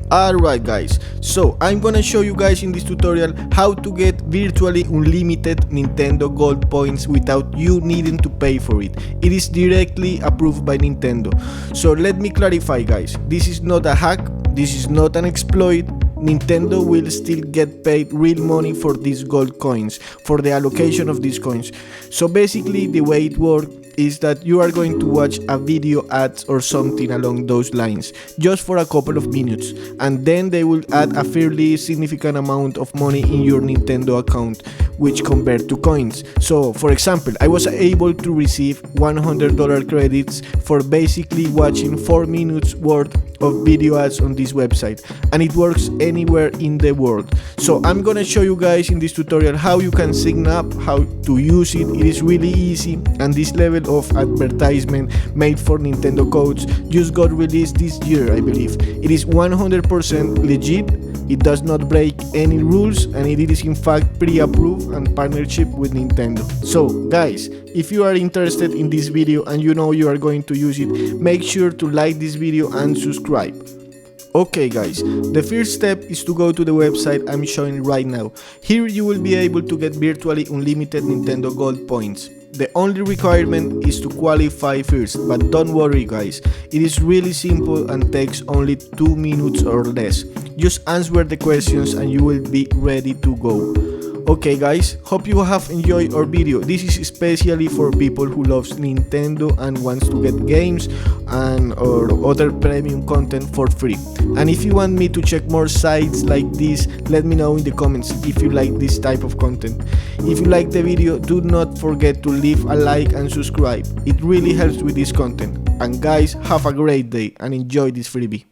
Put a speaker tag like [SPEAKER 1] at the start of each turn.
[SPEAKER 1] Alright guys, so I'm gonna show you guys in this tutorial how to get virtually unlimited Nintendo Gold points without you needing to pay for it. It is directly approved by Nintendo. So let me clarify guys, this is not a hack, this is not an exploit. Nintendo will still get paid real money for these gold coins, for the allocation of these coins. So basically the way it works is that you are going to watch a video ads or something along those lines just for a couple of minutes, and then they will add a fairly significant amount of money in your Nintendo account, which convert to coins. So for example, I was able to receive $100 credits for basically watching 4 minutes worth of video ads on this website, and it works anywhere in the world. So I'm gonna show you guys in this tutorial how you can sign up, how to use it. It is really easy, and this level of advertisement made for Nintendo codes just got released this year, I believe. It is 100% legit, it does not break any rules, and it is in fact pre-approved and partnership with Nintendo. So guys, if you are interested in this video and you know you are going to use it, make sure to like this video and subscribe. Okay guys, the first step is to go to the website I'm showing right now. Here you will be able to get virtually unlimited Nintendo Gold points. The only requirement is to qualify first, but don't worry guys, it is really simple and takes only 2 minutes or less. Just answer the questions and you will be ready to go. Okay guys, hope you have enjoyed our video. This is especially for people who loves Nintendo and wants to get games and or other premium content for free. And if you want me to check more sites like this, let me know in the comments if you like this type of content. If you like the video, do not forget to leave a like and subscribe. It really helps with this content. And guys, have a great day and enjoy this freebie.